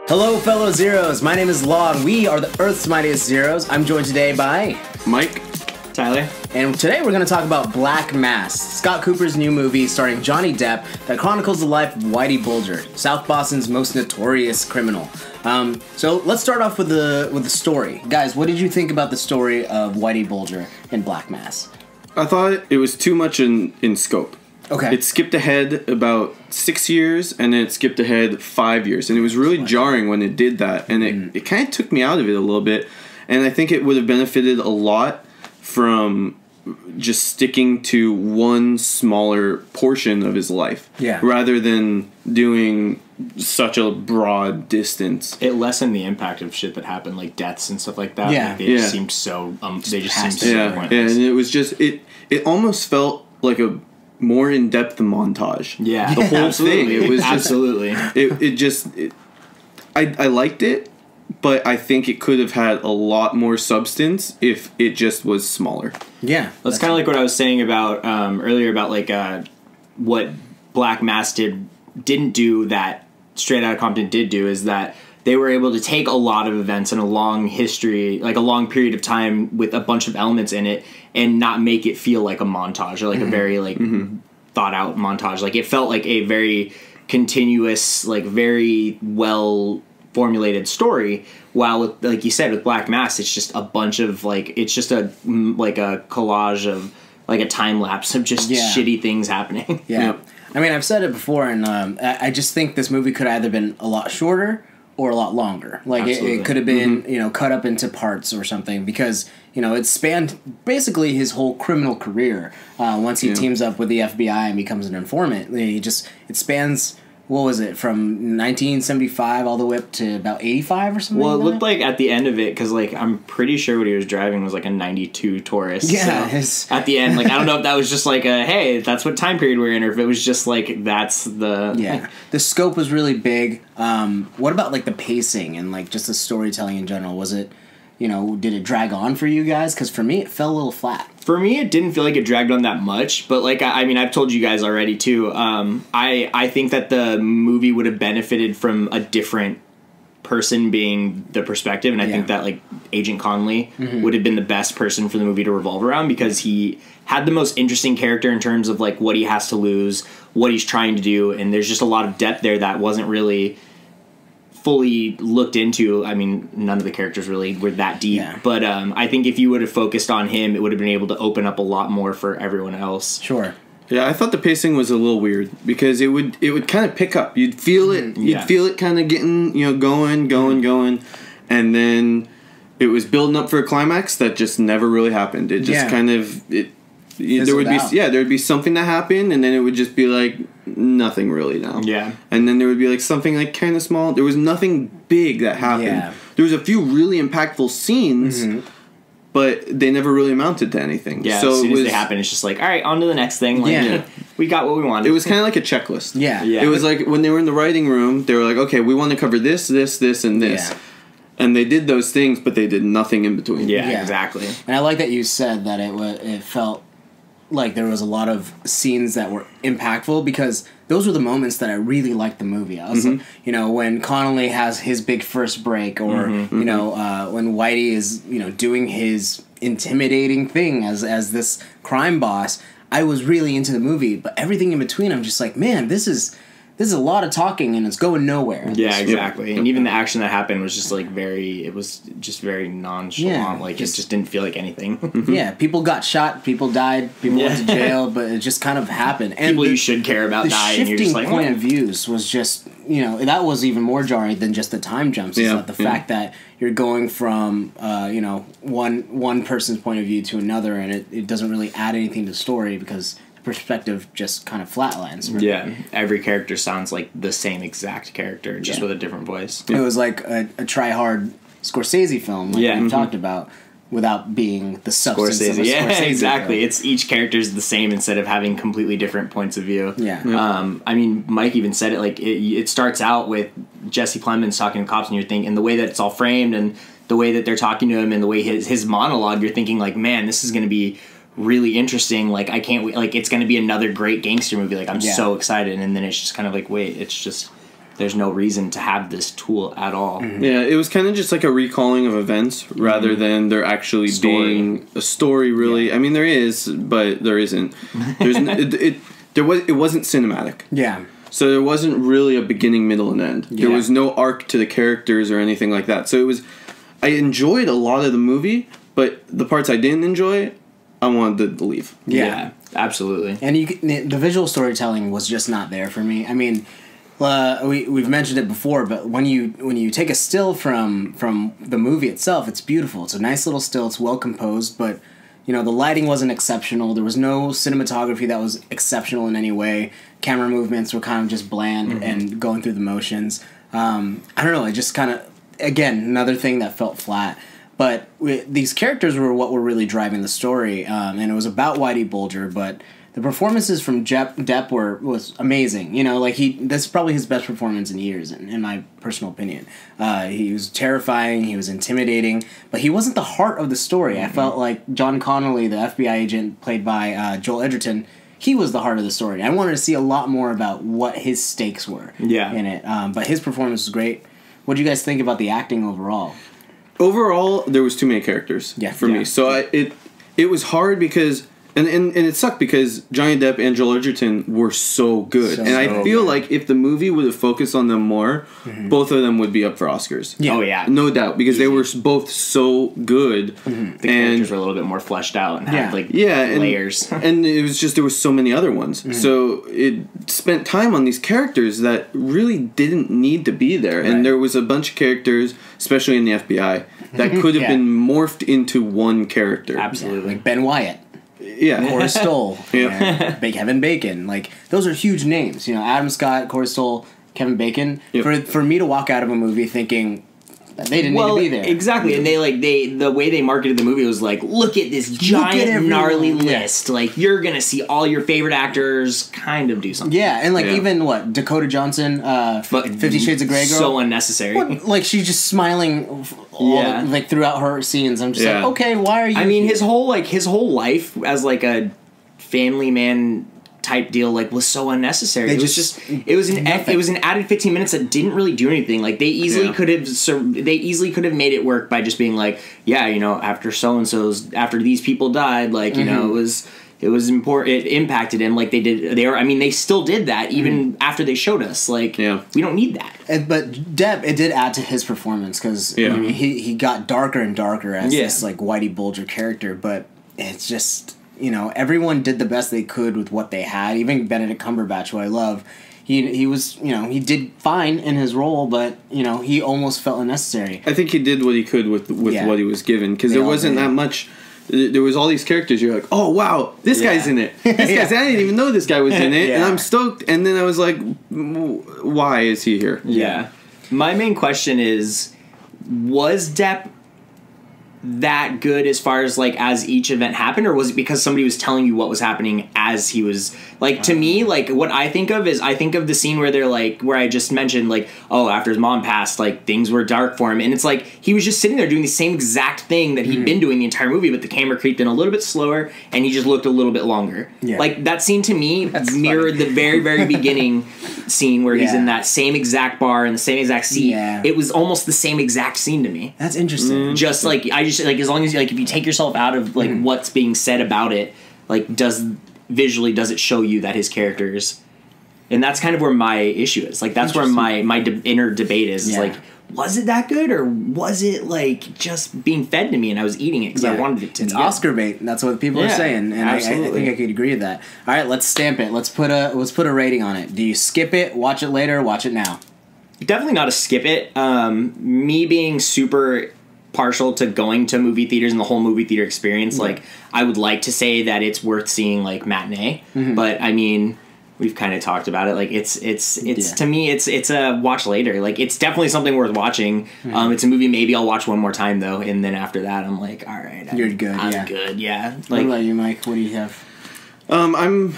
Hello, fellow Zeros. My name is Law, and we are the Earth's Mightiest Zeros. I'm joined today by Mike, Tyler, and today we're going to talk about Black Mass, Scott Cooper's new movie starring Johnny Depp that chronicles the life of Whitey Bulger, South Boston's most notorious criminal. So let's start off with the story, guys. What did you think about the story of Whitey Bulger in Black Mass? I thought it was too much in scope. Okay. It skipped ahead about 6 years, and then it skipped ahead 5 years. And it was really jarring when it did that. And it kind of took me out of it a little bit. And I think it would have benefited a lot from just sticking to one smaller portion of his life. Yeah. Rather than doing such a broad distance. it lessened the impact of shit that happened, like deaths and stuff like that. Yeah. Like, they just seemed so they just seemed so Yeah, pointless. and it was just it almost felt like a more in-depth montage. Yeah, the whole thing. It was just, absolutely. I liked it, but I think it could have had a lot more substance if it just was smaller. Yeah. That's kind of like what I was saying about earlier about like what Black Mass didn't do that Straight Outta Compton did do, is that they were able to take a lot of events and a long history, like a long period of time with a bunch of elements in it, and not make it feel like a montage or like a very like thought out montage. Like it felt like a very continuous, like very well formulated story. While with, like you said, with Black Mass, it's just a bunch of like, it's just a collage of like a time lapse of just shitty things happening. Yeah. I mean, I've said it before, and I just think this movie could have either been a lot shorter or a lot longer. Like, it could have been, cut up into parts or something, because, it spanned basically his whole criminal career. Once he teams up with the FBI and becomes an informant, it spans, what was it, from 1975 all the way up to about 85 or something Well, it like looked that? like at the end of it, because like I'm pretty sure what he was driving was like a 92 Taurus. Yeah. So at the end, like I don't know if that was just like a, hey, that's what time period we're in, or if it was just like that's the... Yeah. The scope was really big. What about like the pacing and like just the storytelling in general? Was it, did it drag on for you guys? Because for me, it fell a little flat. For me, it didn't feel like it dragged on that much, but like I mean, I've told you guys already too. I think that the movie would have benefited from a different person being the perspective, and I think that like Agent Conley would have been the best person for the movie to revolve around, because he had the most interesting character in terms of like what he has to lose, what he's trying to do, and there's just a lot of depth there that wasn't really fully looked into. I mean, none of the characters really were that deep, but I think if you would have focused on him, it would have been able to open up a lot more for everyone else. Sure. Yeah, I thought the pacing was a little weird, because it would kind of pick up. You'd feel it. You'd feel it kind of getting going, and then it was building up for a climax that just never really happened. It just kind of there would be something that happened, and then it would just be like nothing really now. Yeah. And then there would be like something like kind of small. There was nothing big that happened. Yeah. There was a few really impactful scenes, but they never really amounted to anything. Yeah, so as soon as they happen, it's just like, all right, on to the next thing. Like, we got what we wanted. It was kind of like a checklist. Yeah. It was like when they were in the writing room, they were like, okay, we want to cover this, this, this, and this. Yeah. And they did those things, but they did nothing in between. Yeah, exactly. And I like that you said that it felt like there was a lot of scenes that were impactful, because those were the moments that I really liked the movie. I was like, when Connolly has his big first break, or when Whitey is doing his intimidating thing as this crime boss. I was really into the movie, but everything in between, I'm just like, man, this is a lot of talking and it's going nowhere. Yeah, exactly. And even the action that happened was just like it was just very nonchalant. Yeah, like it just didn't feel like anything. Yeah, people got shot, people died, people went to jail, but it just kind of happened. And people you should care about die, and you're just like, point of views was just, that was even more jarring than just the time jumps. Is that the fact that you're going from one person's point of view to another, and it doesn't really add anything to the story, because perspective just kind of flatlines. Yeah, every character sounds like the same exact character, just with a different voice. It was like a try-hard Scorsese film, like we talked about, without being the substance of a Scorsese exactly. film. It's each character's the same instead of having completely different points of view. Yeah. I mean, Mike even said it, like it starts out with Jesse Plemons talking to cops, and you're thinking, and the way that it's all framed, and the way that they're talking to him, and the way his monologue, you're thinking like, man, this is going to be really interesting. Like, I can't wait. Like, it's going to be another great gangster movie. Like, I'm so excited. And then it's just kind of like, wait, it's just there's no reason to have this tool at all. Yeah, it was kind of just like a recalling of events rather than there actually being a story. Really, I mean, there is, but there isn't. There's it wasn't cinematic. Yeah. So there wasn't really a beginning, middle, and end. Yeah. There was no arc to the characters or anything like that. So it was. I enjoyed a lot of the movie, but the parts I didn't enjoy, I wanted to leave. Yeah, absolutely. And the visual storytelling was just not there for me. I mean, we've mentioned it before, but when you take a still from the movie itself, it's beautiful. It's a nice little still. It's well composed, but the lighting wasn't exceptional. There was no cinematography that was exceptional in any way. Camera movements were kind of just bland and going through the motions. I don't know. It just kind of, again, another thing that felt flat. But these characters were what were really driving the story, and it was about Whitey Bulger. But the performances from Depp was amazing. This is probably his best performance in years, in my personal opinion. He was terrifying. He was intimidating, but he wasn't the heart of the story. I felt like John Connolly, the FBI agent played by Joel Edgerton, he was the heart of the story. I wanted to see a lot more about what his stakes were in it. But his performance was great. What do you guys think about the acting overall? Overall, there was too many characters for me. So it was hard because and it sucked because Johnny Depp and Joel Edgerton were so good. And I feel like if the movie would have focused on them more, both of them would be up for Oscars. Yeah. Oh yeah. No doubt, because they were both so good. The characters were a little bit more fleshed out and had layers. And it was just there were so many other ones. So it spent time on these characters that really didn't need to be there. Right. And there was a bunch of characters, especially in the FBI, that could have been morphed into one character. Absolutely. Like Ben Wyatt. Yeah. Corey Stoll. Kevin Bacon. Like, those are huge names. Adam Scott, Corey Stoll, Kevin Bacon. Yep. For me to walk out of a movie thinking that they didn't need to be there. Exactly. And the way they marketed the movie was like, look at this giant gnarly list. Like, you're gonna see all your favorite actors kind of do something. Yeah, and even Dakota Johnson, 50 Shades of Grey girl. So unnecessary. She's just smiling throughout her scenes. I'm just like, okay, why are you? I mean, his whole life as like a family man type deal was so unnecessary. It was an added 15 minutes that didn't really do anything. Like, they easily could have made it work by just being like, after so and so's, after these people died, it was important. It impacted him like they did. They still did that even after they showed us. We don't need that. But Depp, it did add to his performance because he got darker and darker as this Whitey Bulger character. But it's just everyone did the best they could with what they had. Even Benedict Cumberbatch, who I love, he was he did fine in his role, but he almost felt unnecessary. I think he did what he could with what he was given because there wasn't that much. There was all these characters. You're like, oh wow, this guy's in it. This guy's. I didn't even know this guy was in it, and I'm stoked. And then I was like, why is he here? Yeah. My main question is, was Depp that good as far as as each event happened, or was it because somebody was telling you what was happening as he was to me, what I think of is I think of the scene where they're where I just mentioned after his mom passed, things were dark for him, and it's he was just sitting there doing the same exact thing that he'd been doing the entire movie, but the camera creeped in a little bit slower and he just looked a little bit longer. That scene to me mirrored the very, very beginning scene where he's in that same exact bar in the same exact seat. It was almost the same exact scene to me. That's interesting. Just as long as if you take yourself out of what's being said about it, does it show you that his characters, and that's kind of where my issue is. That's where my inner debate is. Was it that good, or was it just being fed to me and I was eating it because I wanted it to? It's Oscar bait. That's what people are saying, and I think I could agree with that. All right, let's stamp it. Let's put a rating on it. Do you skip it, watch it later, watch it now? Definitely not a skip it. Me being super partial to going to movie theaters and the whole movie theater experience, I would like to say that it's worth seeing matinee, but I mean, we've kind of talked about it. It's to me, it's a watch later. It's definitely something worth watching. It's a movie maybe I'll watch one more time though, and then after that I'm all right, you're good. I'm good. Yeah. What about you, Mike? What do you have? I'm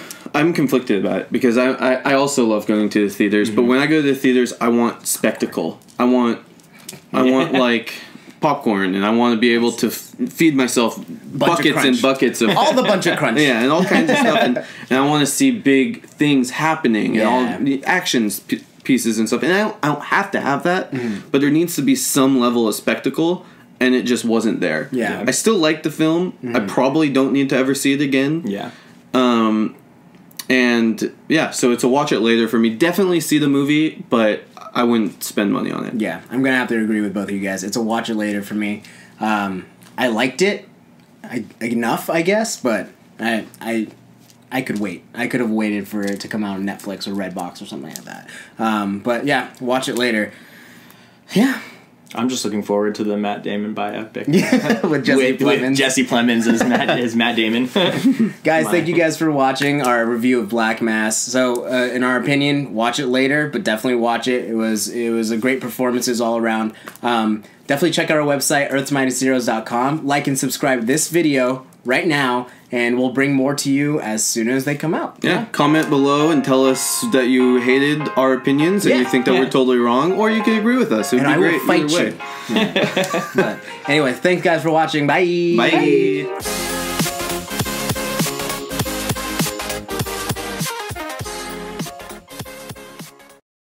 conflicted about it because I also love going to the theaters, but when I go to the theaters, I want spectacle. I want popcorn, and I want to be able to feed myself buckets and buckets of all the bunch of crunch. Yeah, and all kinds of stuff, and I want to see big things happening and all the actions, pieces and stuff, and I don't have to have that, but there needs to be some level of spectacle, and it just wasn't there. Yeah. I still like the film. I probably don't need to ever see it again. Yeah. And yeah, so it's a watch it later for me. Definitely see the movie, but I wouldn't spend money on it. Yeah, I'm gonna have to agree with both of you guys. It's a watch it later for me. I liked it enough, I guess, but I could wait. I could have waited for it to come out on Netflix or Redbox or something like that. But yeah, watch it later. Yeah. I'm just looking forward to the Matt Damon biopic. Yeah, with Jesse Plemons. With Jesse Plemons as Matt Damon. Guys, thank you guys for watching our review of Black Mass. So, in our opinion, watch it later, but definitely watch it. It was a great performances all around. Definitely check out our website, earthsmightiestheroes.com. Like and subscribe this video right now, and we'll bring more to you as soon as they come out. Yeah, comment below and tell us that you hated our opinions and you think that we're totally wrong, or you could agree with us. It would be great. And I will fight you. But anyway, thanks guys for watching. Bye. Bye.